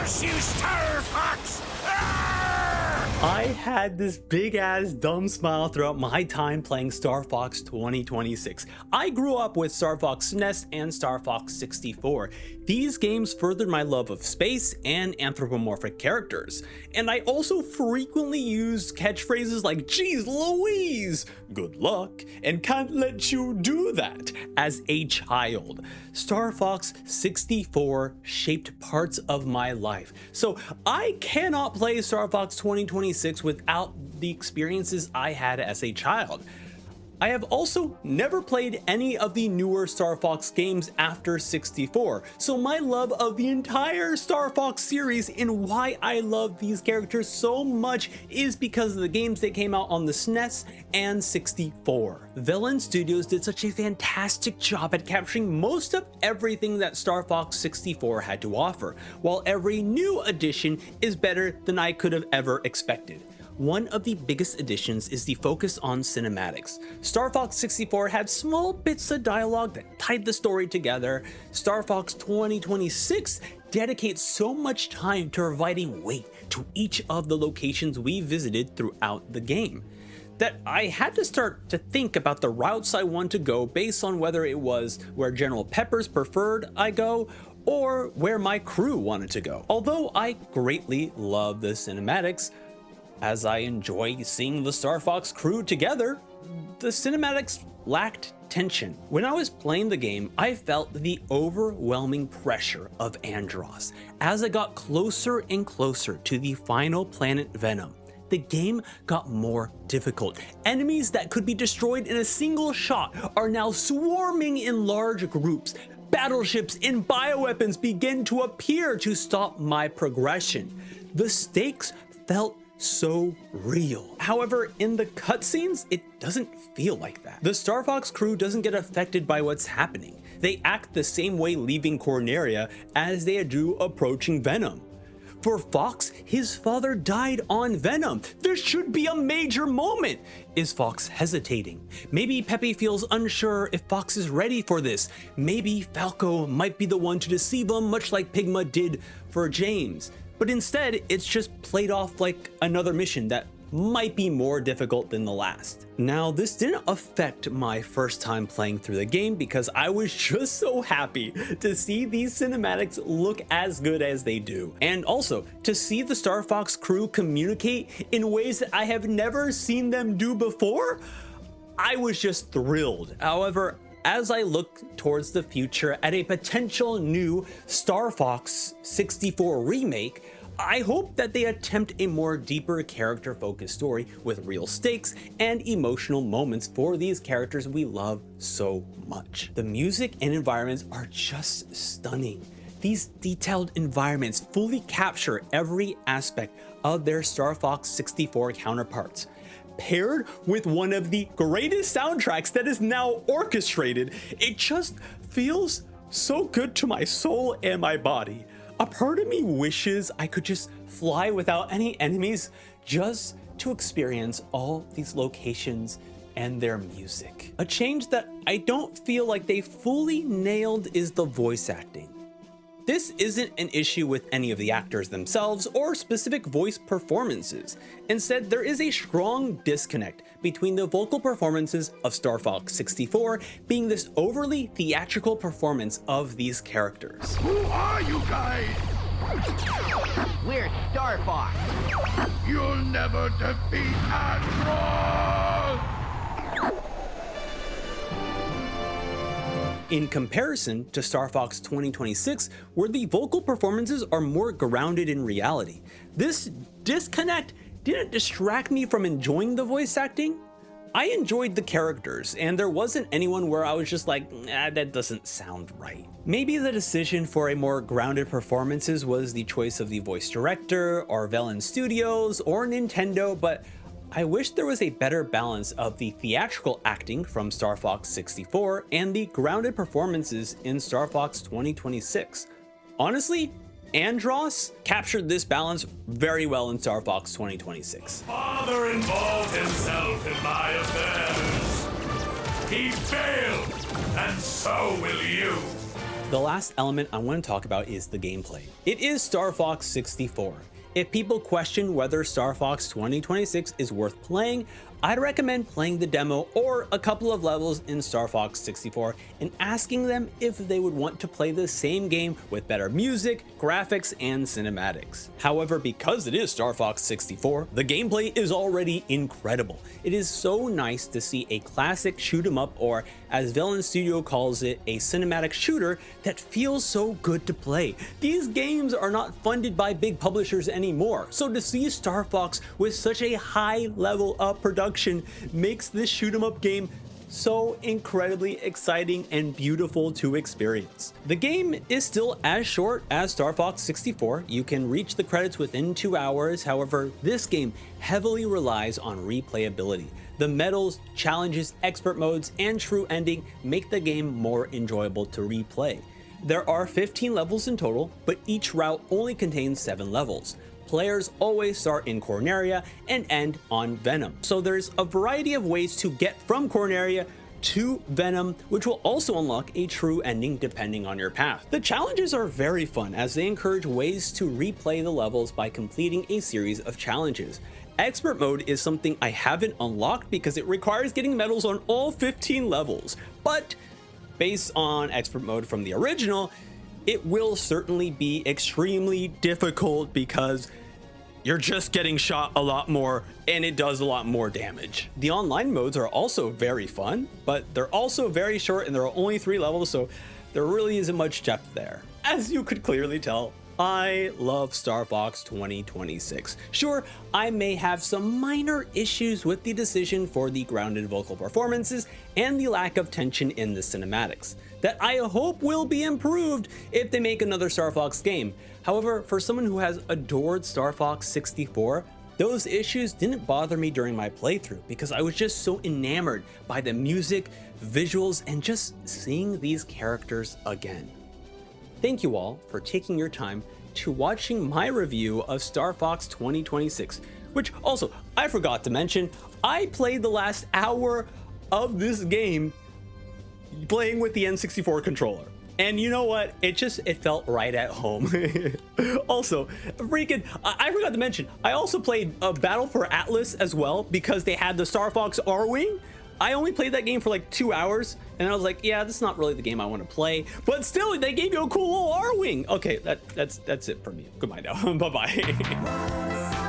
curse you, Star Fox! I had this big ass dumb smile throughout my time playing Star Fox 2026. I grew up with Star Fox SNES and Star Fox 64. These games furthered my love of space and anthropomorphic characters. And I also frequently used catchphrases like, "Geez Louise, good luck, and can't let you do that" as a child. Star Fox 64 shaped parts of my life. So I cannot play Star Fox 2026 without the experiences I had as a child. I have also never played any of the newer Star Fox games after 64, so my love of the entire Star Fox series and why I love these characters so much is because of the games that came out on the SNES and 64. Velan Studios did such a fantastic job at capturing most of everything that Star Fox 64 had to offer, while every new addition is better than I could have ever expected. One of the biggest additions is the focus on cinematics. Star Fox 64 had small bits of dialogue that tied the story together. Star Fox 2026 dedicates so much time to providing weight to each of the locations we visited throughout the game that I had to start to think about the routes I want to go based on whether it was where General Peppers preferred I go or where my crew wanted to go. Although I greatly love the cinematics, as I enjoy seeing the Star Fox crew together, the cinematics lacked tension. When I was playing the game, I felt the overwhelming pressure of Andross. As I got closer and closer to the final planet Venom, the game got more difficult. Enemies that could be destroyed in a single shot are now swarming in large groups. Battleships and bioweapons begin to appear to stop my progression. The stakes felt so real. However, in the cutscenes, it doesn't feel like that. The Star Fox crew doesn't get affected by what's happening. They act the same way leaving Corneria as they do approaching Venom. For Fox, his father died on Venom. There should be a major moment. Is Fox hesitating? Maybe Peppy feels unsure if Fox is ready for this. Maybe Falco might be the one to deceive him, much like Pigma did for James. But instead, it's just played off like another mission that might be more difficult than the last. Now, this didn't affect my first time playing through the game because I was just so happy to see these cinematics look as good as they do. And also, to see the Star Fox crew communicate in ways that I have never seen them do before, I was just thrilled. However, as I look towards the future at a potential new Star Fox 64 remake, I hope that they attempt a more deeper character-focused story with real stakes and emotional moments for these characters we love so much. The music and environments are just stunning. These detailed environments fully capture every aspect of their Star Fox 64 counterparts. Paired with one of the greatest soundtracks that is now orchestrated, it just feels so good to my soul and my body. A part of me wishes I could just fly without any enemies just to experience all these locations and their music. A change that I don't feel like they fully nailed is the voice acting. This isn't an issue with any of the actors themselves or specific voice performances. Instead, there is a strong disconnect between the vocal performances of Star Fox 64 being this overly theatrical performance of these characters. Who are you guys? We're Star Fox. You'll never defeat Andross! In comparison to Star Fox 2026, where the vocal performances are more grounded in reality. This disconnect didn't distract me from enjoying the voice acting. I enjoyed the characters, and there wasn't anyone where I was just like, nah, that doesn't sound right. Maybe the decision for a more grounded performances was the choice of the voice director, or Velan Studios, or Nintendo, but I wish there was a better balance of the theatrical acting from Star Fox 64 and the grounded performances in Star Fox 2026. Honestly, Andross captured this balance very well in Star Fox 2026. Father involved himself in my affairs. He failed, and so will you. The last element I want to talk about is the gameplay. It is Star Fox 64. If people question whether Star Fox 2026 is worth playing, I'd recommend playing the demo or a couple of levels in Star Fox 64 and asking them if they would want to play the same game with better music, graphics, and cinematics. However, because it is Star Fox 64, the gameplay is already incredible. It is so nice to see a classic shoot 'em up, or as Villain Studio calls it, a cinematic shooter that feels so good to play. These games are not funded by big publishers anymore, so to see Star Fox with such a high level of production makes this shoot 'em up game so incredibly exciting and beautiful to experience. The game is still as short as Star Fox 64. You can reach the credits within 2 hours. However, this game heavily relies on replayability. The medals, challenges, expert modes, and true ending make the game more enjoyable to replay. There are 15 levels in total, but each route only contains 7 levels. Players always start in Corneria and end on Venom. So there's a variety of ways to get from Corneria to Venom, which will also unlock a true ending depending on your path. The challenges are very fun as they encourage ways to replay the levels by completing a series of challenges. Expert mode is something I haven't unlocked because it requires getting medals on all 15 levels, but based on expert mode from the original, it will certainly be extremely difficult because you're just getting shot a lot more and it does a lot more damage. The online modes are also very fun, but they're also very short and there are only 3 levels, so there really isn't much depth there. As you could clearly tell, I love Star Fox 2026. Sure, I may have some minor issues with the decision for the grounded vocal performances and the lack of tension in the cinematics, that I hope will be improved if they make another Star Fox game. However, for someone who has adored Star Fox 64, those issues didn't bother me during my playthrough because I was just so enamored by the music, visuals, and just seeing these characters again. Thank you all for taking your time to watching my review of Star Fox 2026, which also, I forgot to mention, I played the last hour of this game playing with the N64 controller. And you know what? It felt right at home. Also, I forgot to mention, I also played Battle for Atlas as well because they had the Star Fox R-Wing. I only played that game for like 2 hours and I was like, yeah, this is not really the game I want to play, but still they gave you a cool little R-Wing. Okay, that's it for me. Goodbye now. Bye-bye.